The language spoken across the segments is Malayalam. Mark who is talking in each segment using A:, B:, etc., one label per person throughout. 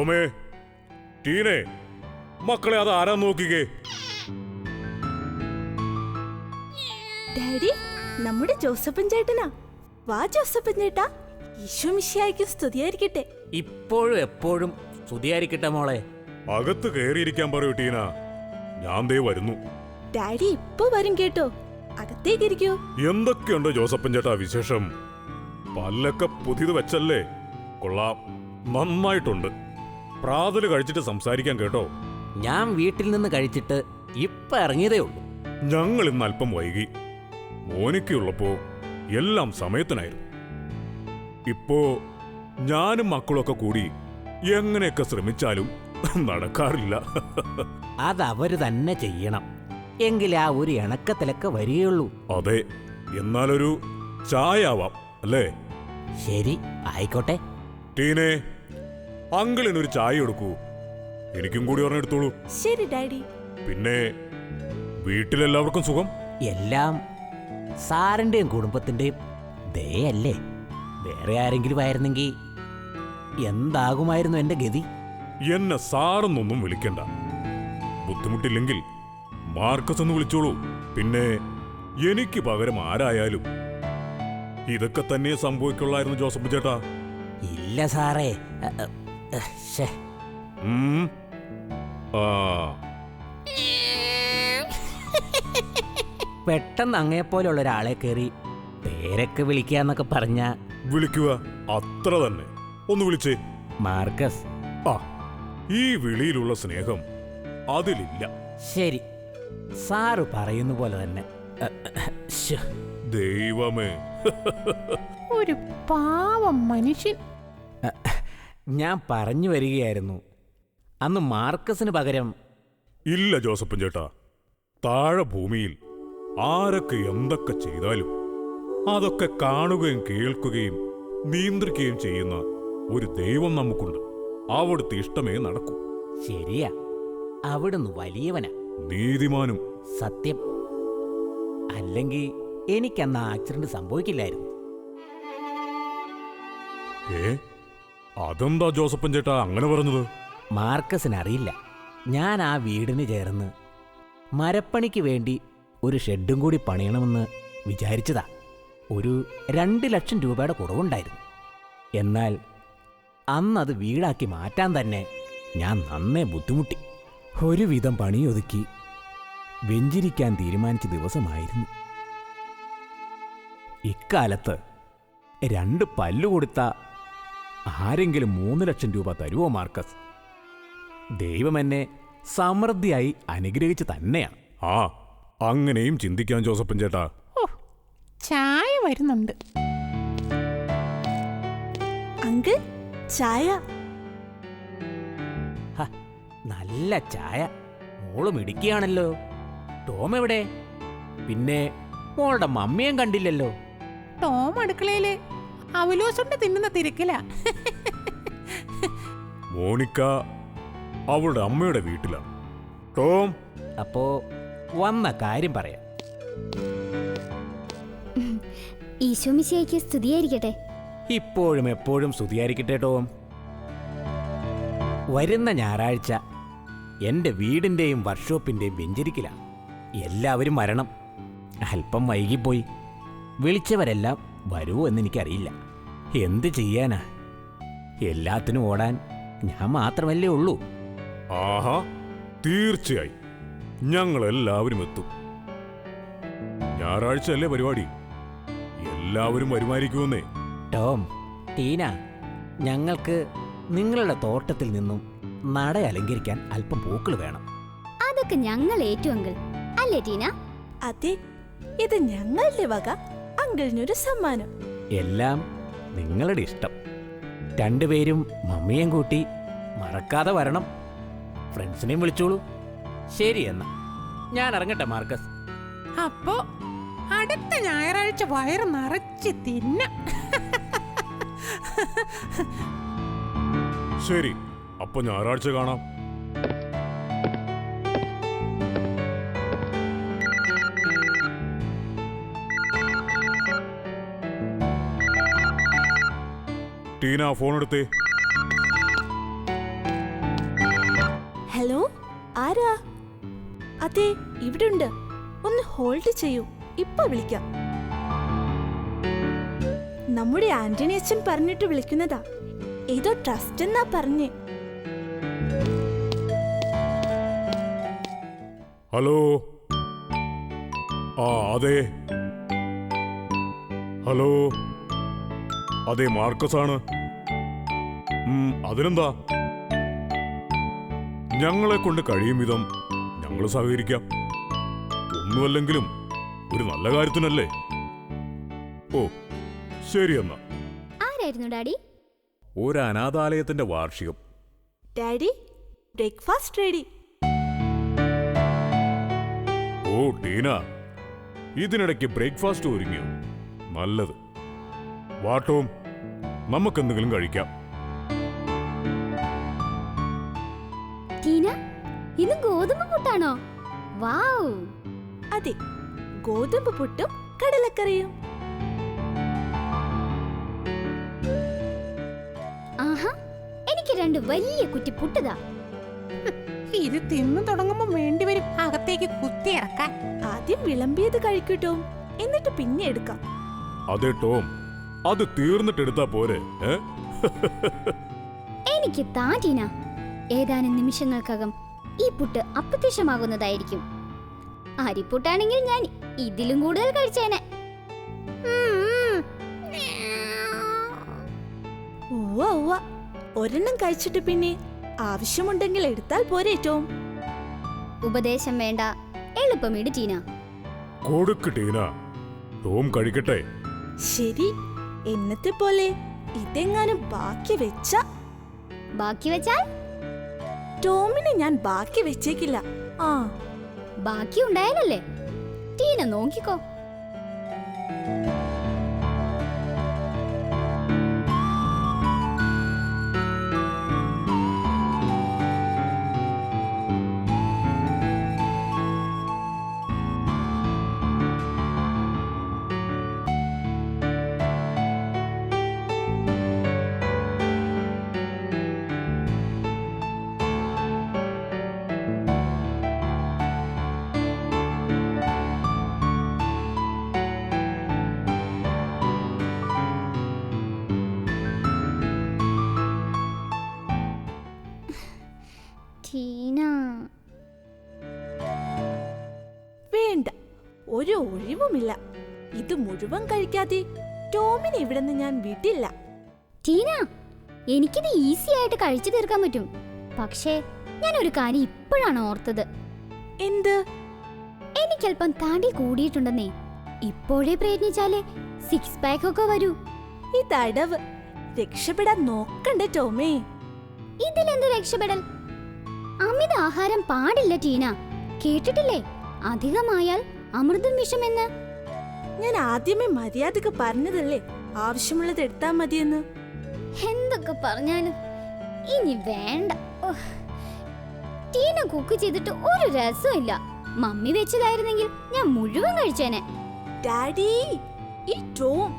A: ടോമേ, ടീനെ, മക്കളെ അത് ആരാ നോക്കിക്കേ.
B: ഡാഡി, നമ്മുടെ ജോസപ്പൻ ചേട്ടനാ. വാ ജോസപ്പൻ ചേട്ടാ, ഈശോ മിശിഹായ്ക്ക് സ്തുതിയായിരിക്കട്ടെ.
C: ഇപ്പോഴും എപ്പോഴും സ്തുതിയായിരിക്കട്ടെ മോളെ.
A: അകത്ത് കയറിയിരിക്കാൻ പറയൂ ടീന, ഞാൻ ദേ വരുന്നു.
B: ഡാഡി ഇപ്പൊ വരും കേട്ടോ, അകത്തേക്ക് ഇരിക്കൂ.
A: എന്തൊക്കെയുണ്ട് ജോസപ്പൻ ചേട്ടാ വിശേഷം? പല്ലൊക്കെ പുതിയത് വെച്ചല്ലേ? കൊള്ളാം, നന്നായിട്ടുണ്ട്. പ്രാതല് കഴിച്ചിട്ട് സംസാരിക്കാൻ കേട്ടോ.
C: ഞാൻ വീട്ടിൽ നിന്ന് കഴിച്ചിട്ട് ഇപ്പൊ ഇറങ്ങിയതേ ഉള്ളൂ.
A: ഞങ്ങൾ ഇന്ന് അല്പം വൈകി. മോനിക്കുള്ളപ്പോ എല്ലാം സമയത്തിനായിരുന്നു. ഇപ്പോ ഞാനും മക്കളൊക്കെ കൂടി എങ്ങനെയൊക്കെ ശ്രമിച്ചാലും നടക്കാറില്ല.
C: അതവര് തന്നെ ചെയ്യണം, എങ്കിലേ ആ ഒരു ഇണക്കത്തിലൊക്കെ വരികയുള്ളൂ.
A: അതെ, എന്നാലൊരു ചായ ആവാം അല്ലേ?
C: ശരി, ആയിക്കോട്ടെ.
A: ടീനെ, അങ്കിളിനൊരു ചായ എടുക്കൂ. എനിക്കും കൂടി ഒരെണ്ണെടുത്തോളൂ.
B: ശരി ഡാഡി.
A: പിന്നെ വീട്ടിലെല്ലാവർക്കും സുഖം?
C: എല്ലാം സാറിന്റെയും കുടുംബത്തിന്റെയും ദയയല്ലേ. വേറെ ആരെങ്കിലും ആയിരുന്നെങ്കിൽ എന്താകുമായിരുന്നു എന്റെ ഗതി?
A: എന്നെ സാറെന്നൊന്നും വിളിക്കണ്ട. ബുദ്ധിമുട്ടില്ലെങ്കിൽ മാർക്കസ് എന്ന് വിളിച്ചോളൂ. പിന്നെ എനിക്ക് പകരം ആരായാലും ഇതൊക്കെ തന്നെ സംഭവിക്കുള്ളായിരുന്നു ജോസഫ് ചേട്ടാ.
C: ഇല്ല സാറേ. പെട്ടെന്ന് അങ്ങയെപ്പോലുള്ള ഒരാളെ കയറി പേരൊക്കെ വിളിക്കാന്നൊക്കെ പറഞ്ഞ
A: വിളിക്കുക, അത്ര തന്നെ. ഒന്ന് വിളിച്ചേ.
C: മാർക്കസ്.
A: ആ, ഈ വിളിയിലുള്ള സ്നേഹം അതിലില്ല.
C: ശരി, സാറ് പറയുന്ന പോലെ തന്നെ.
A: ദൈവമേ,
D: ഒരു പാവം മനുഷ്യൻ.
C: ഞാൻ പറഞ്ഞു വരികയായിരുന്നു, അന്ന് മാർക്കസിന് പകരം.
A: ഇല്ല ജോസപ്പൻ ചേട്ടാ, താഴെ ഭൂമിയിൽ ആരൊക്കെ എന്തൊക്കെ ചെയ്താലും അതൊക്കെ കാണുകയും കേൾക്കുകയും നിയന്ത്രിക്കുകയും ചെയ്യുന്ന ഒരു ദൈവം നമുക്കുണ്ട്. അവിടുത്തെ ഇഷ്ടമേ നടക്കൂ.
C: ശരിയാ, അവിടുന്ന് വലിയവനാ,
A: നീതിമാനും.
C: സത്യം. അല്ലെങ്കിൽ എനിക്കന്ന് ആക്സിഡന്റ് സംഭവിക്കില്ലായിരുന്നു.
A: അതെന്താ ജോസപ്പൻ ചേട്ടാ അങ്ങനെ പറഞ്ഞത്?
C: മാർക്കസിനറിയില്ല, ഞാൻ ആ വീടിന് ചേർന്ന് മരപ്പണിക്ക് വേണ്ടി ഒരു ഷെഡും കൂടി പണിയണമെന്ന് വിചാരിച്ചതാ. ഒരു 2 ലക്ഷം രൂപയുടെ കുറവുണ്ടായിരുന്നു. എന്നാൽ അന്നത് വീടാക്കി മാറ്റാൻ തന്നെ ഞാൻ നന്നേ ബുദ്ധിമുട്ടി. ഒരുവിധം പണിയൊതുക്കി വെഞ്ചിരിക്കാൻ തീരുമാനിച്ച ദിവസമായിരുന്നു. ഇക്കാലത്ത് 2 പല്ലു കൊടുത്ത ആരെങ്കിലും 3 ലക്ഷം രൂപ തരുമോ മാർക്കസ്? ദൈവം എന്നെ സമൃദ്ധിയായി അനുഗ്രഹിച്ച് തന്നെയാണ്.
A: ആ, അങ്ങനെയും ചിന്തിക്കാൻ ജോസപ്പൻ ചേട്ടാ.
D: ഓ, ചായ വരുന്നുണ്ട്.
B: അങ്കിൾ, ചായ.
C: നല്ല ചായ. മോള് മിടിക്കുകയാണല്ലോ. ടോം എവിടെ? പിന്നെ മോളുടെ മമ്മിയും കണ്ടില്ലല്ലോ.
D: ടോം അടുക്കളയില് അവലോസുണ്ട് തിന്നുന്ന തിരക്കില.
A: മോണിക്ക അവളുടെ അമ്മയുടെ വീട്ടിലാണ്. ടോം,
C: അപ്പോ വന്ന കാര്യം പറയാം.
E: ഈശോ മിശിഹായ്ക്ക് സ്തുതിയായിരിക്കട്ടെ.
C: ഇപ്പോഴും എപ്പോഴും സ്തുതിയായിരിക്കട്ടെ ടോം. വരുന്ന ഞായറാഴ്ച എൻ്റെ വീടിൻ്റെയും വർക്ക്ഷോപ്പിൻ്റെയും വെഞ്ചരിക്കലാണ്. എല്ലാവരും വരണം. അല്പം വൈകിപ്പോയി. വിളിച്ചവരെല്ലാം വരുമോ എന്നെനിക്കറിയില്ല. എന്ത് ചെയ്യാനാ, എല്ലാത്തിനും ഓടാൻ ഞാൻ മാത്രമല്ലേ ഉള്ളൂ.
A: ആഹാ, തീർച്ചയായും ഞങ്ങളെല്ലാവരും എത്തും. ഞായറാഴ്ച അല്ലേ പരിപാടി? എല്ലാവരും വരുമായിരിക്കുമെന്നേ.
C: ടോം, ടീന, ഞങ്ങൾക്ക് നിങ്ങളുടെ തോട്ടത്തിൽ നിന്നും നട അലങ്കരിക്കാൻ അല്പം പൂക്കൾ വേണം.
E: അതൊക്കെ ഞങ്ങൾ ഏറ്റു അങ്കിൾ, അല്ലേ ടീന?
B: അതെ, ഇത് ഞങ്ങളുടെ വക അങ്കിളിനൊരു സമ്മാനം.
C: എല്ലാം നിങ്ങളുടെ ഇഷ്ടം. 2 പേരും മമ്മിയും കൂട്ടി മറക്കാതെ വരണം. ഫ്രണ്ട്സിനെയും വിളിച്ചോളൂ. ശരി, എന്നാ ഞാൻ ഇറങ്ങട്ടെ മാർക്കസ്.
D: അപ്പോ അടുത്ത ഞായറാഴ്ച വയറ് നിറച്ച് തിന്ന.
A: ശരി, അപ്പൊ ഞായറാഴ്ച കാണാം. ടീന, ഫോൺ എടുത്തേ.
B: അതെ, ഇവിടെ ഉണ്ട്. ഒന്ന് ഹോൾഡ് ചെയ്യൂ, ഇപ്പൊ വിളിക്കാം. നമ്മുടെ ആന്റണി അച്ഛൻ പറഞ്ഞിട്ട് വിളിക്കുന്നതാ. ഏതോ ട്രസ്റ്റ് എന്നാ പറഞ്ഞേ.
A: ഹലോ. ആ അതെ. ഹലോ, അതെ മാർക്കസ് ആണ്. അതിനെന്താ, ഞങ്ങളെ കൊണ്ട് കഴിയും വിധം ഞങ്ങൾ സഹകരിക്കാം. ഒന്നുമല്ലെങ്കിലും ഒരു നല്ല കാര്യത്തിനല്ലേ. ഓ ശരി എന്നാ.
E: ആരായിരുന്നു ഡാഡി?
A: ഒരു അനാഥാലയത്തിന്റെ വാർഷികം.
B: Daddy, breakfast ready.
A: Oh Teena, ഇതിനിടയ്ക്ക് ബ്രേക്ക്ഫാസ്റ്റ് ഒരുങ്ങിയോ? നല്ലത്. വാട്ടവും നമുക്കെന്തെങ്കിലും കഴിക്കാം.
E: ടീന, ഇത് ഗോതമ്പ് പുട്ടാണോ? വാവ്.
B: അതെ, ഗോതമ്പ് പുട്ടും കടലക്കറിയും.
E: ആഹാ, എനിക്ക് 2 വലിയ കുറ്റി പുട്ടതാ.
D: ഇത് തിന്നു തുടങ്ങുമ്പോ വേണ്ടിവരും അകത്തേക്ക് കുത്തിയിറക്കാൻ.
B: ആദ്യം വിളമ്പിയത് കഴിക്കട്ടോ, എന്നിട്ട് പിന്നെ എടുക്കാം.
A: അതെ ടോം, അത് തീർന്നിട്ട് എടുത്താ പോരെ?
E: എനിക്ക് താ ടീന. ഏതാനും നിമിഷങ്ങൾക്കകം ഈ പുട്ട് അപ്രത്യക്ഷമാകുന്നതായിരിക്കും. അരിപ്പുട്ടാണെങ്കിൽ ഞാൻ ഇതിലും കൂടുതൽ കഴിച്ചേനെ.
B: ഉവ്വ ഉവ്വ, ഒരെണ്ണം കഴിച്ചിട്ട് പിന്നെ ആവശ്യമുണ്ടെങ്കിൽ എടുത്താൽ പോരെ ടോം.
E: ഉപദേശം വേണ്ട, എളുപ്പമിട് ടീന.
A: കൊടുക്ക് ടീന, ടോം കഴിക്കട്ടെ.
B: ശരി, എന്നത്തെ പോലെ ഇതെങ്ങാനും ബാക്കി വെച്ച
E: ബാക്കി വെച്ചാൽ
B: ടോമിനെ ഞാൻ ബാക്കി വെച്ചേക്കില്ല. ആ,
E: ബാക്കി ഉണ്ടായാലല്ലേ. ടീന നോക്കിക്കോ. ടീന,
B: വേണ്ട, ഒരു ഒഴിവുമില്ല. ഇത് മുഴുവൻ കഴിക്കാതെ ടോമിനെ ഇവിടുന്ന് ഞാൻ വിടില്ല.
E: ടീന, എനിക്കിത് ഈസി ആയിട്ട് കഴിച്ചു തീർക്കാൻ പറ്റും. പക്ഷേ ഞാൻ ഒരു കാര്യം ഇപ്പോഴാണ് ഓർത്തത്.
B: എന്ത്?
E: എനിക്കല്പം തടി കൂടിയിട്ടുണ്ടെന്നേ. ഇപ്പോഴേ പ്രയത്നിച്ചാലേ 6 പാക്ക് ഒക്കെ വരൂ.
B: ഇതടവ്. രക്ഷപ്പെടാൻ നോക്കണ്ടേ ടോമേ.
E: ഇതിലെന്ത് രക്ഷപ്പെടൽ? അമിത ആഹാരം പാടില്ല ടീന. കേട്ടിട്ടില്ലേ, അധികമായാൽ അമൃതം വിഷമെന്ന്.
B: ഞാൻ ആദ്യമേ മര്യാദക്ക് പറഞ്ഞതല്ലേ ആവശ്യമുള്ളത് എടുത്താ മതിയെന്ന്.
E: എന്തൊക്കെ പറഞ്ഞാലും ഇനി വേണ്ട. ടീന കുക്ക് ചെയ്തിട്ട് ഒരു രസമില്ല. മമ്മി വെച്ചതായിരുന്നെങ്കിൽ ഞാൻ മുഴുവൻ കഴിച്ചേനെ.
B: ഡാഡി, ഈ ടോം.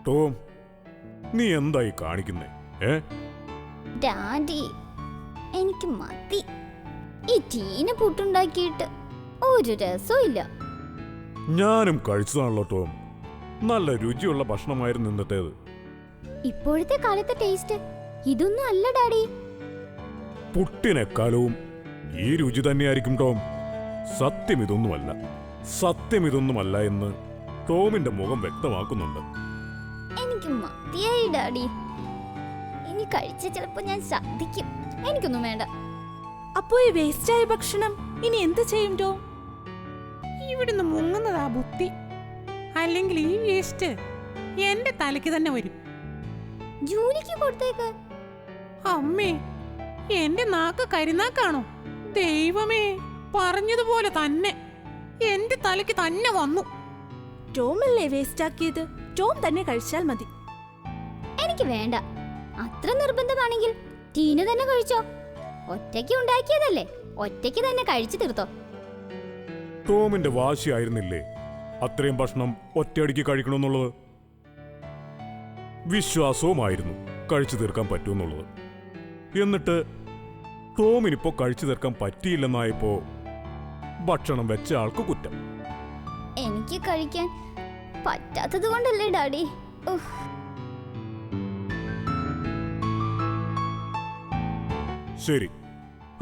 A: ടോം, നീ എന്തായി കാണിക്കുന്നേ?
E: ഡാഡി, എനിക്ക് മതി. ഈ ടീന പുട്ടുണ്ടാക്കിയിട്ട് ഒരു രസവും ഇല്ല.
A: ഞാനും കഴിച്ചതാണല്ലോ ടോം. നല്ല രുചിയുള്ള ഭക്ഷണമായിരുന്നു ഇന്നത്തേത്.
E: ഇപ്പോഴത്തെ കാലത്തെ ടേസ്റ്റ് ഇതൊന്നും അല്ല ഡാഡി.
A: പുട്ടിനെക്കാലവും ഈ രുചി തന്നെയായിരിക്കും ടോം. സത്യം ഇതൊന്നുമല്ല, സത്യം ഇതൊന്നുമല്ല എന്ന് ടോമിന്റെ മുഖം വ്യക്തമാക്കുന്നുണ്ട്.
E: എനിക്ക് മതിയായി ഡാഡി. ഇനി കഴിച്ച ചിലപ്പോ ഞാൻ ശ്രദ്ധിക്കും. എനിക്കൊന്നും വേണ്ട.
B: അപ്പോ ഈ വേസ്റ്റായ ഭക്ഷണം ഇനി എന്ത് ചെയ്യും ടോം?
D: ഇവിടുന്ന് മുങ്ങുന്നതാ ബുദ്ധി. അല്ലെങ്കിൽ ഈ വേസ്റ്റ് എന്റെ തലയ്ക്ക് തന്നെ വരും.
E: ജോലിക്ക് കൊടുത്തേക്ക്.
D: അമ്മേ, എന്റെ നാക്ക് കരിനാക്കാണോ? ദൈവമേ, പറഞ്ഞതുപോലെ തന്നെ എന്റെ തലയ്ക്ക് തന്നെ വന്നു.
B: ടോമല്ലേ വേസ്റ്റാക്കിയത്? ടോം തന്നെ കഴിച്ചാൽ മതി.
E: എനിക്ക് വേണ്ട. അത്ര നിർബന്ധമാണെങ്കിൽ ടീന തന്നെ കഴിച്ചോ. ഒറ്റയ്ക്ക് ഉണ്ടാക്കിയതല്ലേ, ഒറ്റയ്ക്ക് തന്നെ കഴിച്ചു തീർത്തോ.
A: ടോമിന്റെ വാശിയായിരുന്നില്ലേ അത്രയും ഭക്ഷണം ഒറ്റയടിക്ക് കഴിക്കണമെന്നുള്ളത്? വിശ്വാസവുമായിരുന്നു കഴിച്ചു തീർക്കാൻ പറ്റുമെന്നുള്ളത്. എന്നിട്ട് ടോമിനിപ്പോ കഴിച്ചു തീർക്കാൻ പറ്റിയില്ലെന്നായപ്പോ ഭക്ഷണം വെച്ച ആൾക്ക് കുറ്റം.
E: എനിക്ക് കഴിക്കാൻ പറ്റാത്തത് കൊണ്ടല്ലേ ഡാഡി. ഉഫ്.
A: ശരി,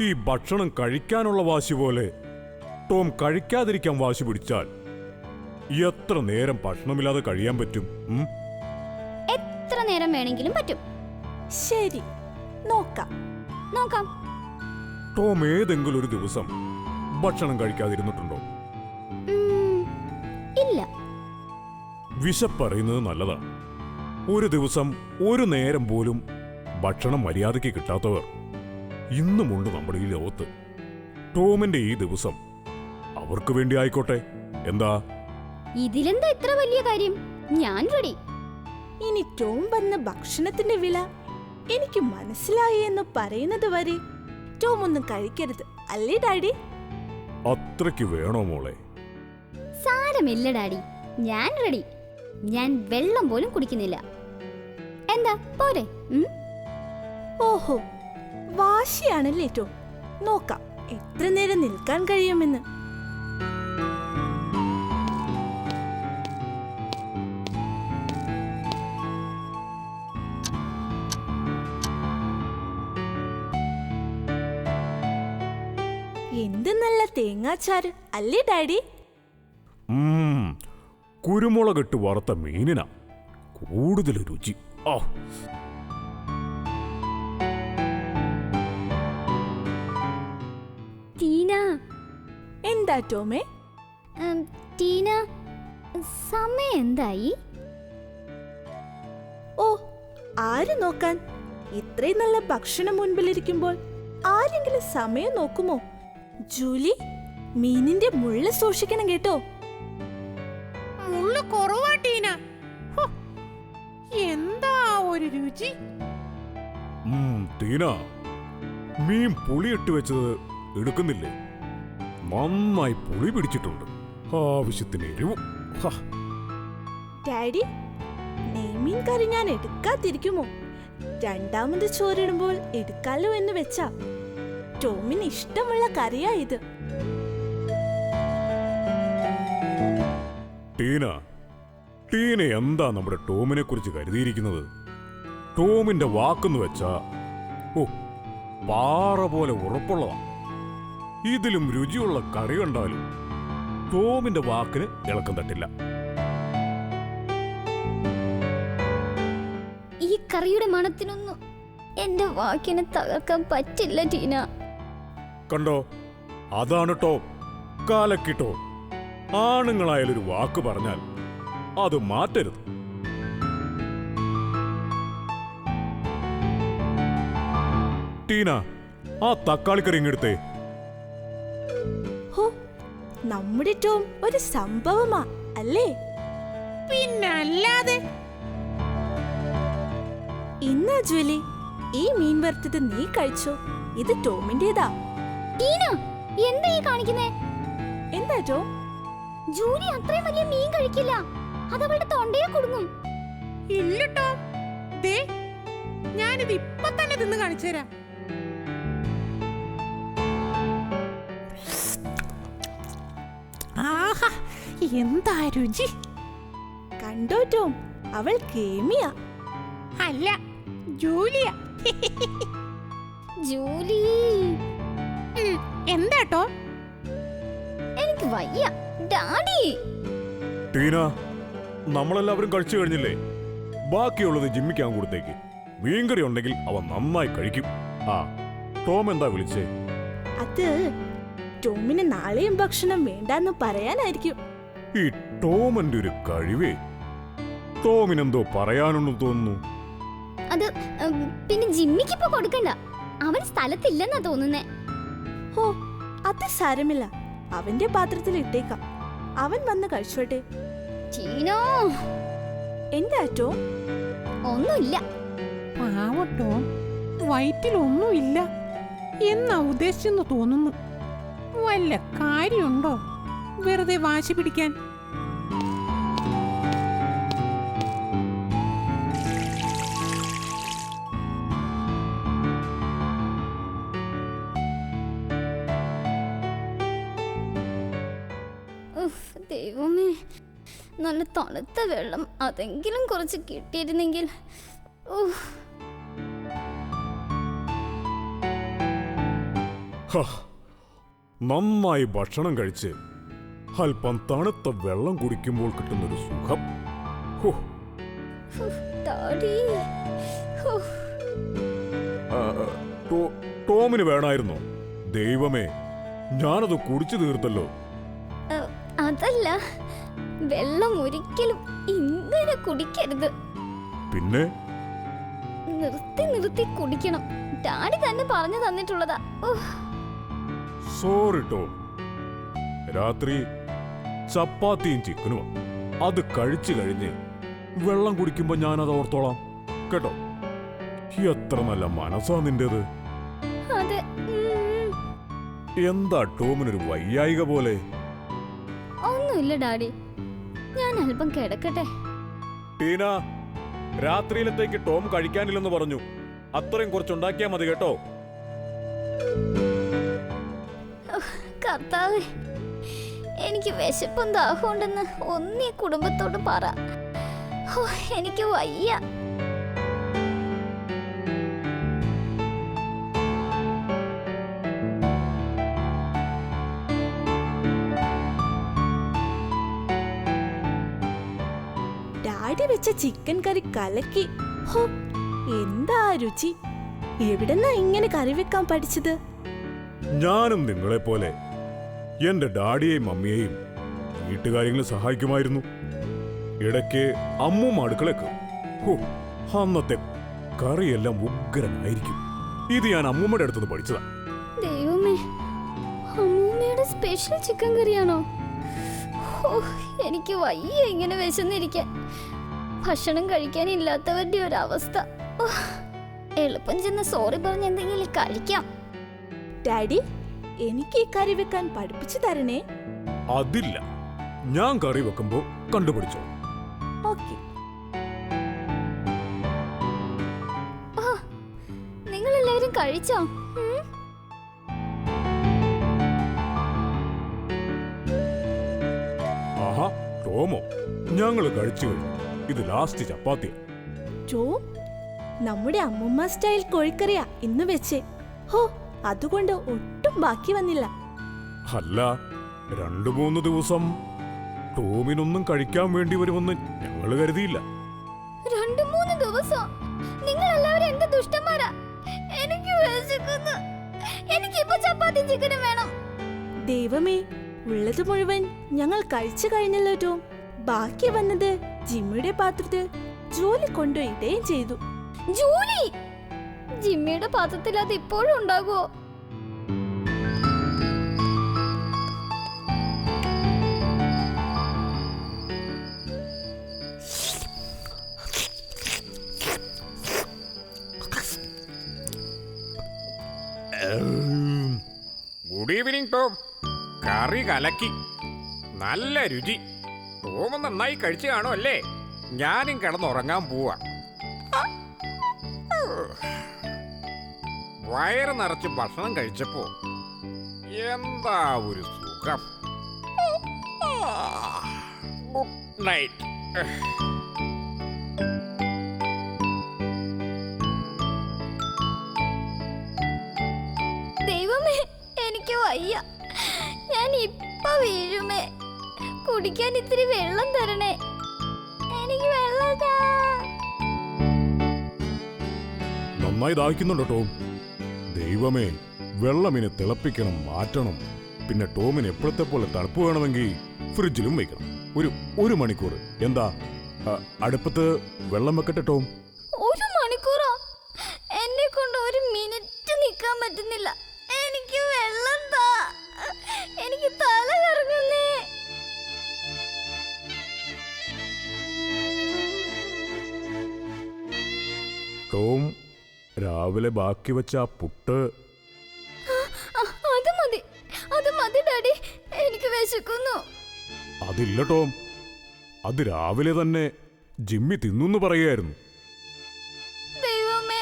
A: ഈ ഭക്ഷണം കഴിക്കാനുള്ള വാശി പോലെ ടോം കഴിക്കാതിരിക്കാൻ വാശി പിടിച്ചാൽ എത്ര നേരം ഭക്ഷണമില്ലാതെ കഴിയാൻ പറ്റും?
E: എത്ര നേരം വേണമെങ്കിലും പറ്റും.
B: ശരി, നോക്കാം.
E: നോക്കാം.
A: ടോം ഏതെങ്കിലും ഒരു ദിവസം ഭക്ഷണം കഴിക്കാതിരുന്നിട്ടുണ്ടോ?
E: ഇല്ല.
A: വിശപ്പറിയുന്നത് നല്ലതാണ്. ഒരു ദിവസം ഒരു നേരം പോലും ഭക്ഷണം മര്യാദയ്ക്ക് കിട്ടാത്തവർ ഇന്നുമുണ്ട് നമ്മുടെ ഈ ലോകത്ത്. ടോമിന്റെ ഈ ദിവസം അവർക്ക് വേണ്ടി ആയിക്കോട്ടെ. എന്താ?
E: ഇതിലെന്താ ഇത്ര വലിയ കാര്യം? ഞാൻ റെഡി.
B: ഇനി ടോം വന്ന ഭക്ഷണത്തിന്റെ വില എനിക്ക് മനസ്സിലായി എന്ന് പറയുന്നത് വരെ ടോം ഒന്നും കഴിക്കരുത്, അല്ലേ ഡാഡി?
A: അത്രയ്ക്ക് വേണോ മോളെ?
E: സാരമില്ല ഡാഡി, ഞാൻ റെഡി. ഞാൻ വെള്ളം പോലും കുടിക്കുന്നില്ല. എന്താ പോരെ?
B: ഓഹോ, വാശിയാണല്ലേ ടോം. നോക്കാം എത്ര നേരം നിൽക്കാൻ കഴിയുമെന്ന്. എന്ത് നല്ല തേങ്ങാച്ചാറ് അല്ലേ ഡാഡി?
A: കുരുമുളകിട്ട് വറുത്ത മീനിനാ കൂടുതൽ രുചി.
E: ടീന.
B: എന്താ ടോമേ?
E: ടീന, സമയം എന്തായി?
B: ഓ, ആര് നോക്കാൻ? ഇത്രയും നല്ല ഭക്ഷണം മുൻപിലിരിക്കുമ്പോൾ ആരെങ്കിലും സമയം നോക്കുമോ? ജൂലി, മീനിന്റെ മുള്ള സൂക്ഷിക്കണം കേട്ടോ.
D: മുള്ളു കുറവാ ടീന. ഹോ, എന്താ ഒരു രുചി.
A: ടീന, മീൻ പുളിയിട്ട് വെച്ചത് എടുക്കുന്നില്ലേ? നന്നായി പുളി പിടിച്ചിട്ടുണ്ട്. ആവശ്യത്തിന് എരിവും.
B: ഡാഡി, നെയ്മീൻ കറി ഞാൻ എടുക്കാതിരിക്കുമോ? രണ്ടാമത് ചോറിടുമ്പോൾ എടുക്കാലോ എന്ന് വെച്ചാ. ടോമിന് ഇഷ്ടമുള്ള കറിയാ ഇത്.
A: ടീന എന്താ നമ്മുടെ ടോമിനെ കുറിച്ച് കരുതിയിരിക്കുന്നത്? ടോമിന്റെ വാക്കെന്ന് വെച്ചാ പാറ പോലെ ഉറപ്പുള്ളതാ. ഇതിലും രുചിയുള്ള കറി കണ്ടാലും ടോമിന്റെ വാക്കിന് ഇളക്കം തട്ടില്ല.
E: ഈ കറിയുടെ മണത്തിനൊന്നും എന്റെ വാക്കിനെ തകർക്കാൻ പറ്റില്ല ടീന.
A: കണ്ടോ, അതാണ് ടോം. കാലക്കിട്ടോ, ആണുങ്ങളായാലൊരു വാക്ക് പറഞ്ഞാൽ അത് മാറ്റരുത്. ടീന, ആ തക്കാളിക്കറി ഇങ്ങെടുത്തേ.
B: ഹോ, നമ്മുടെ ടോം ഒരു സംഭവമാ അല്ലേ?
D: പിന്നല്ലാതെ.
B: ഇന്നാ ജൂലി, ഈ മീൻ വറുത്തത് നീ കഴിച്ചോ. ഇത് ടോമിന്റേതാ.
E: ടീന, എന്താ ഈ കാണിക്കുന്നേ?
B: എന്താ ടോം?
E: ജൂലി അത്രയും വലിയ മീൻ കഴിക്കില്ല. അതവളുടെ തൊണ്ടയെ കുടുങ്ങും.
D: ഇല്ല ടോം, ദേ ഞാനിത് ഇപ്പൊ തന്നെ തിന്ന് കാണിച്ചു തരാം. ആഹാ, എന്താ രുചി.
B: കണ്ടോ ടോം, അവൾ കേമിയാ.
D: അല്ല, ജൂലിയ.
E: ജൂലി.
D: എന്താ ടോം?
E: എനിക്ക് വയ്യ ഡാഡി.
A: ടീന, നമ്മളെല്ലാവരും കഴിച്ചു കഴിഞ്ഞില്ലേ? ബാക്കിയുള്ളത് ജിമ്മിക്കാൻ കൊടുത്തേക്ക്. മീൻകറി ഉണ്ടെങ്കിൽ അവൻ നന്നായി കഴിക്കും. ടോം എന്താ വിളിച്ചേ?
B: അത് ടോമിന് നാളെയും ഭക്ഷണം വേണ്ടെന്ന് പറയാനായിരിക്കും.
A: ഈ ടോമിന്റെ ഒരു കഴിവേ. ടോമിനെന്തോ പറയാനുണ്ടെന്ന് തോന്നുന്നു.
E: അത് പിന്നെ ജിമ്മിക്ക് ഇപ്പൊ കൊടുക്കണ്ട. അവൻ സ്ഥലത്തില്ലെന്നാ തോന്നുന്നേ.
B: ഹോ, അത് സാരമില്ല. അവന്റെ പാത്രത്തിൽ ഇട്ടേക്കാം. അവൻ വന്ന് കഴിച്ചോട്ടെ.
E: ടീനോ.
B: എന്താ ടോം?
E: ഒന്നുമില്ല.
D: പാവട്ടോ, വയറ്റിലൊന്നുമില്ല എന്നാ ഉദ്ദേശിച്ചെന്ന് തോന്നുന്നു. വല്ല കാര്യമുണ്ടോ? വെറുതെ വാശി പിടിക്കാൻ?
E: ദൈവമേ, നല്ല തണുത്ത വെള്ളം അതെങ്കിലും കുറച്ച് കിട്ടിയിരുന്നെങ്കിൽ.
A: നന്നായി ഭക്ഷണം കഴിച്ച് അല്പം തണുത്ത വെള്ളം കുടിക്കുമ്പോൾ കിട്ടുന്നൊരു സുഖം. ഹോ.
E: ഡാഡി,
A: ടോമിന് വേണമായിരുന്നോ? ദൈവമേ, ഞാനത് കുടിച്ചു തീർത്തല്ലോ.
E: അതല്ല, വെള്ളം ഒരിക്കലും ഇങ്ങനെ കുടിക്കരുത്.
A: പിന്നെ
E: നിർത്തി നിർത്തി കുടിക്കണം. ഡാഡി തന്നെ പറഞ്ഞു തന്നിട്ടുള്ളതാ.
A: Sorry Tom. രാത്രി ചപ്പാത്തിയും ചിക്കനും അത് കഴിച്ചു കഴിഞ്ഞ് വെള്ളം കുടിക്കുമ്പോ ഞാനത് ഓർത്തോളാം കേട്ടോ. എത്ര നല്ല മനസ്സാ നിന്റേത്.
E: അതെ.
A: എന്താ ടോമിനൊരു വയ്യായിക പോലെ?
E: ഒന്നുമില്ല ഡാഡി, ഞാൻ അല്പം കിടക്കട്ടെ.
A: ടീന, രാത്രിയിലത്തേക്ക് ടോം കഴിക്കാനില്ലെന്ന് പറഞ്ഞു. അത്രയും കുറച്ചുണ്ടാക്കിയാ മതി കേട്ടോ.
E: കർത്താവേ, എനിക്ക് വിശപ്പും ദാഹമുണ്ടെന്ന് ഒന്നീ കുടുംബത്തോട് പറ. എനിക്ക് വയ്യ.
B: ഡാഡി വെച്ച ചിക്കൻ കറി കലക്കി. ഹോ, എന്താ രുചി! എവിടെന്നാ ഇങ്ങനെ കറി വെക്കാൻ പഠിച്ചത്?
A: ഞാനും നിങ്ങളെ പോലെ എന്റെ ഡാഡിയെയും മമ്മിയെയും വീട്ടുകാര്യങ്ങളിൽ സഹായിക്കുമായിരുന്നു. ഇടയ്ക്ക് അമ്മൂമ്മ അടുക്കളക്ക്. ഹോ, അന്നത്തെ കറിയെല്ലാം ഉഗ്രനായിരിക്കും. ഇത് ഞാൻ അമ്മൂമ്മയുടെ അടുത്തുനിന്ന് പഠിച്ചതാ.
E: ദൈവമേ, അമ്മൂമ്മയുടെ സ്പെഷ്യൽ ചിക്കൻ കറിയാണോ? എനിക്ക് വയ്യ ഇങ്ങനെ വിശന്നിരിക്കാൻ. ഭക്ഷണം കഴിക്കാനില്ലാത്തവരുടെ ഒരവസ്ഥ. എളുപ്പം ചെന്ന് സോറി പറഞ്ഞ് എന്തെങ്കിലും കഴിക്കാം.
B: ഡാഡി, എനിക്ക് ഈ കറി വെക്കാൻ പഠിപ്പിച്ചു തരണേ.
A: അതില്ല, ഞാൻ കറി വെക്കുമ്പോ കണ്ടുപിടിച്ചോ.
B: ഓക്കെ.
E: നിങ്ങളെല്ലാവരും കഴിച്ചോ?
A: ആഹാ, ടോമോ, ഞങ്ങള് കഴിച്ചു കഴിഞ്ഞു. ഇത് ലാസ്റ്റ് ചപ്പാത്തി.
B: ടോം, നമ്മുടെ അമ്മൂമ്മ സ്റ്റൈൽ കോഴിക്കറിയാ ഇന്ന് വെച്ചേ. ഹോ, അതുകൊണ്ട് ഒട്ടും ബാക്കി വന്നില്ല.
A: അല്ല, 2-3 ദിവസം ടോമിനൊന്നും കഴിക്കാൻ വേണ്ടി വരുമെന്ന് ഞങ്ങൾ കരുതിയില്ല.
E: 2-3 ദിവസം? നിങ്ങൾ എല്ലാവരും എന്റെ ദുഷ്ടന്മാരാ. എനിക്ക് വിശക്കുന്നു. എനിക്കിപ്പോ ചപ്പാത്തി ചിക്കനും വേണം.
B: ദൈവമേ, ഉള്ളത് മുഴുവൻ ഞങ്ങൾ കഴിച്ചു കഴിഞ്ഞല്ലോ ടോം. ബാക്കി വന്നത് ജിമ്മിയുടെ പാത്രത്തിൽ ജോലി കൊണ്ടുപോയിടുകയും ചെയ്തു.
E: ജൂലി, ജിമ്മിയുടെ പാത്രത്തിൽ അത് ഇപ്പോഴും ഉണ്ടാകുമോ?
F: Good evening Tom. കറി കലക്കി, നല്ല രുചി. ടോം നന്നായി കഴിച്ചു കാണും അല്ലേ? ഞാനും കിടന്നുറങ്ങാൻ പോവാ. വയറ് നിറച്ച് ഭക്ഷണം കഴിച്ചപ്പോ എന്താ ഒരു സുഖം. Good night.
E: ദൈവമേ, എനിക്ക് വയ്യ. ഞാൻ ഇപ്പൊ വീഴുമേ. കുടിക്കാൻ ഇത്തിരി വെള്ളം തരണേ. എനിക്ക് വെള്ളം താ.
A: നന്നായി ദാഹിക്കുന്നുണ്ടോ ടോം? ദൈവമേ, വെള്ളമിനെ തിളപ്പിക്കണം, മാറ്റണം. പിന്നെ ടോമിന് എപ്പോഴത്തെ പോലെ തണുപ്പ് വേണമെങ്കിൽ ഫ്രിഡ്ജിലും വയ്ക്കണം. ഒരു മണിക്കൂർ. എന്താ, അടുപ്പത്ത് വെള്ളം വെക്കട്ടെ ടോം?
E: 1 മണിക്കൂറോ? എന്നെ കൊണ്ട് 1 മിനിറ്റ് നിൽക്കാൻ പറ്റുന്നില്ല. എനിക്ക് വെള്ളം താ. എനിക്ക് തല കറങ്ങുന്നേ.
A: ടോം, രാവിലെ ബാക്കി വെച്ച ആ പുട്ട്.
E: അത് മതി, അത് മതി ഡാഡി. എനിക്ക് വിശക്കുന്നു.
A: അതില്ല ടോം, അത് രാവിലെ തന്നെ ജിമ്മി തിന്നു പറയുകയായിരുന്നു.
E: ദൈവമേ,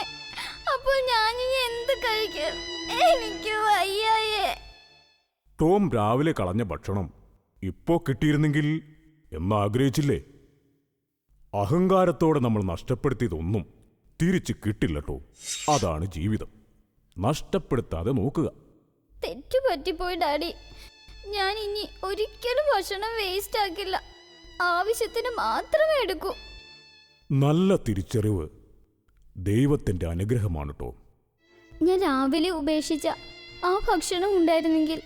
E: അപ്പോൾ ഞാൻ ഇനി എന്ത് കഴിക്കും? എനിക്ക് വയ്യായേ.
A: ടോം രാവിലെ കളഞ്ഞ ഭക്ഷണം ഇപ്പോ കിട്ടിയിരുന്നെങ്കിൽ എന്നാഗ്രഹിച്ചില്ലേ? അഹങ്കാരത്തോടെ നമ്മൾ നഷ്ടപ്പെടുത്തിയതൊന്നും തിരിച്ചു കിട്ടില്ല ടോം. അതാണ് ജീവിതം. നഷ്ടപ്പെടുത്താതെ നോക്കുക.
E: തെറ്റു പറ്റിപ്പോയി ഡാഡി. ഞാൻ ഇനി ഒരിക്കലും ഭക്ഷണം വേസ്റ്റ് ആക്കില്ല. ആവശ്യത്തിന് മാത്രമേ എടുക്കൂ.
A: നല്ല തിരിച്ചറിവ് ദൈവത്തിന്റെ അനുഗ്രഹമാണ് ടോം.
E: ഞാൻ രാവിലെ ഉപേക്ഷിച്ച ആ ഭക്ഷണം ഉണ്ടായിരുന്നെങ്കിൽ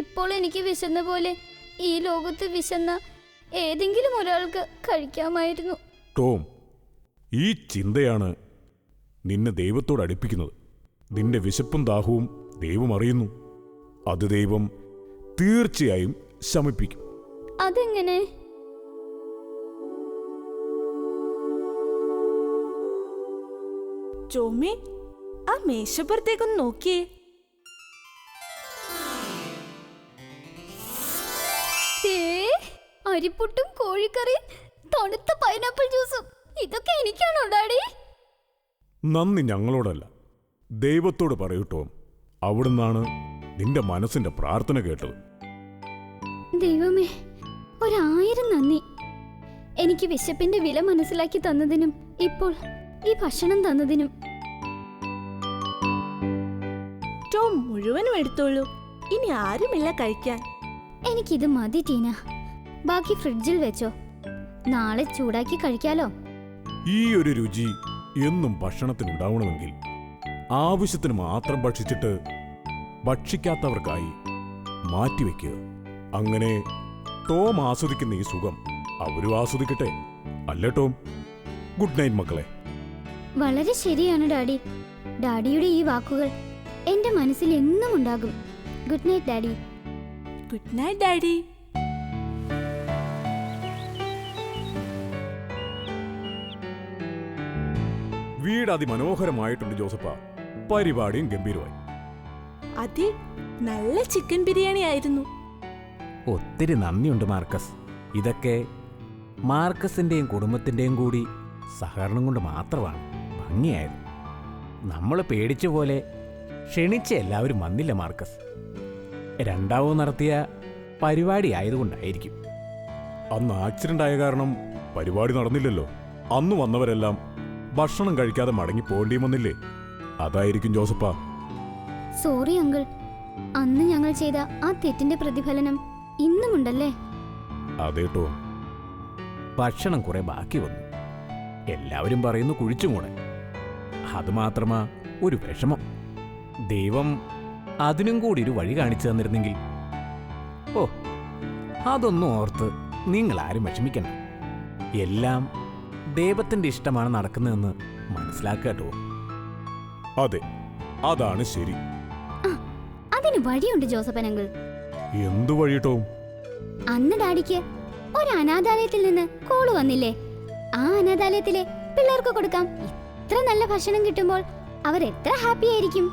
E: ഇപ്പോൾ എനിക്ക് വിശന്ന പോലെ ഈ ലോകത്ത് വിശന്ന ഏതെങ്കിലും ഒരാൾക്ക് കഴിക്കാമായിരുന്നു.
A: ടോം, ഈ ചിന്തയാണ് നിന്നെ ദൈവത്തോട് അടുപ്പിക്കുന്നത്. നിന്റെ വിശപ്പും ദാഹവും ദൈവം അറിയുന്നു. അത് ദൈവം തീർച്ചയായും ശമിപ്പിക്കും.
E: അതെങ്ങനെ?
B: ടോമി, ആ മേശപ്പുറത്തേക്കൊന്ന് നോക്കിയേ.
E: അരിപ്പുട്ടും കോഴിക്കറിയും തണുത്ത പൈനാപ്പിൾ ജ്യൂസും ഇതൊക്കെ എനിക്കാണോ ഡാഡി?
A: നന്ദി ഞങ്ങളോടല്ല, ദൈവത്തോട് പറയൂ ടോം. അവിടുന്നാണ് നിന്റെ മനസ്സിന്റെ പ്രാർത്ഥന കേട്ടത്.
E: ദൈവമേ, 1000 നന്ദി. എനിക്ക് വിശപ്പിന്റെ വില മനസ്സിലാക്കി തന്നതിനും ഇപ്പോൾ ഈ ഭക്ഷണം തന്നതിനും.
B: ടോം മുഴുവനും എടുത്തോളൂ. ഇനി ആരുമില്ല കഴിക്കാൻ.
E: എനിക്കിത് മതി ടീന. ബാക്കി ഫ്രിഡ്ജിൽ വെച്ചോ, നാളെ ചൂടാക്കി കഴിക്കാലോ.
A: ഈ ഒരു രുചി എന്നും ഭക്ഷണത്തിനുണ്ടാവണമെങ്കിൽ ആവശ്യത്തിന് മാത്രം ഭക്ഷിച്ചിട്ട് ഭക്ഷിക്കാത്തവർക്കായി മാറ്റിവെക്കുക. അങ്ങനെ ടോം ആസ്വദിക്കുന്ന ഈ സുഖം അവരും ആസ്വദിക്കട്ടെ. അല്ലേ ടോം? ഗുഡ് നൈറ്റ് മക്കളെ.
E: വളരെ ശരിയാണ് ഡാഡി. ഡാഡിയുടെ ഈ വാക്കുകൾ എന്റെ മനസ്സിൽ എന്നും ഉണ്ടാകും. Good night daddy.
B: Good night daddy.
A: വീട് അതിമനോഹരമായിട്ടുണ്ട് ജോസഫ. പരിപാടിയും ഗംഭീരമായി.
B: അതെ, നല്ല ചിക്കൻ ബിരിയാണി ആയിരുന്നു.
C: ഒത്തിരി നന്ദിയുണ്ട് മാർക്കസ്. ഇതൊക്കെ മാർക്കസിൻ്റെയും കുടുംബത്തിൻ്റെയും കൂടി സഹകരണം കൊണ്ട് മാത്രമാണ് ഭംഗിയായത്. നമ്മൾ പേടിച്ച പോലെ ക്ഷണിച്ച എല്ലാവരും വന്നില്ല മാർക്കസ്. രണ്ടാമത് നടത്തിയ പരിപാടി ആയതുകൊണ്ടായിരിക്കും.
A: അന്ന് ആക്സിഡന്റ് ആയ കാരണം പരിപാടി നടന്നില്ലല്ലോ. അന്ന് വന്നവരെല്ലാം ഭക്ഷണം കഴിക്കാതെ മടങ്ങി പോകേണ്ടി വന്നില്ലേ? അതായിരിക്കും ജോസഫ.
E: Sorry uncle. അന്ന് ഞങ്ങൾ ചെയ്ത ആ തെറ്റിന്റെ പ്രതിഫലനം ഇന്നുമുണ്ടല്ലേ?
A: അതേട്ടോ,
C: ഭക്ഷണം കുറെ ബാക്കി വന്നു. എല്ലാവരും പറയുന്നു കുഴിച്ചുമൂടെ. അത് മാത്രമാ ഒരു വിഷമം. ദൈവം അതിനും കൂടി ഒരു വഴി കാണിച്ചു തന്നിരുന്നെങ്കിൽ. ഓ, അതൊന്നും ഓർത്ത് നിങ്ങളാരും വിഷമിക്കണം. എല്ലാം ദൈവത്തിന്റെ ഇഷ്ടമാണ് നടക്കുന്നതെന്ന് മനസ്സിലാക്കാട്ടോ.
A: അതെ, അതാണ് ശരി.
E: അതിന് വഴിയുണ്ട് ജോസഫൻ അങ്കിൾ.
A: എന്തു വഴിട്ടോ?
E: അന്ന് ഡാഡിക്ക് ഒരു അനാഥാലയത്തിൽ നിന്ന് കോള് വന്നില്ലേ? ആ അനാഥാലയത്തിലെ പിള്ളേർക്ക് കൊടുക്കാം. ഇത്ര നല്ല ഭക്ഷണം കിട്ടുമ്പോൾ അവർ എത്ര ഹാപ്പി ആയിരിക്കും.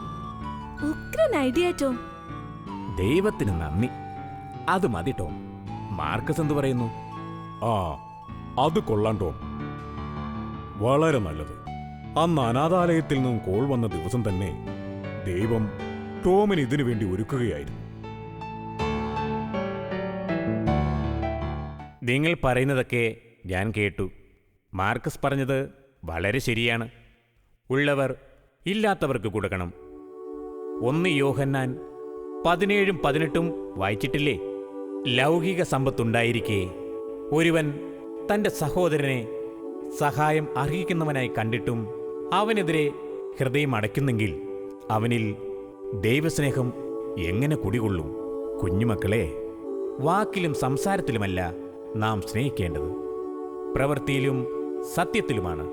B: ഉഗ്രൻ ഐഡിയ ടോം.
C: ദൈവത്തിന് നന്ദി. അത് മതി ടോം. മാർക്കസ് എന്തു പറയുന്നു?
A: ആ, അത് കൊള്ളാം ടോം. വളരെ നല്ലത്. അന്ന് അനാഥാലയത്തിൽ നിന്നും കോൾ വന്ന ദിവസം തന്നെ ദൈവം ടോമിന് ഇതിനു വേണ്ടി ഒരുക്കുകയായിരുന്നു.
F: നിങ്ങൾ പറയുന്നതൊക്കെ ഞാൻ കേട്ടു. മാർക്കസ് പറഞ്ഞത് വളരെ ശരിയാണ്. ഉള്ളവർ ഇല്ലാത്തവർക്ക് കൊടുക്കണം. 1 യോഹന്നാൻ 17-18 വായിച്ചിട്ടില്ലേ? ലൗകിക സമ്പത്തുണ്ടായിരിക്കെ ഒരുവൻ തൻ്റെ സഹോദരനെ സഹായം അർഹിക്കുന്നവനായി കണ്ടിട്ടും അവനെതിരെ ഹൃദയം അടയ്ക്കുന്നെങ്കിൽ അവനിൽ ദൈവസ്നേഹം എങ്ങനെ കുടികൊള്ളും? കുഞ്ഞുമക്കളെ, വാക്കിലും സംസാരത്തിലുമല്ല നാം സ്നേഹിക്കേണ്ടത്, പ്രവൃത്തിയിലും സത്യത്തിലുമാണ്.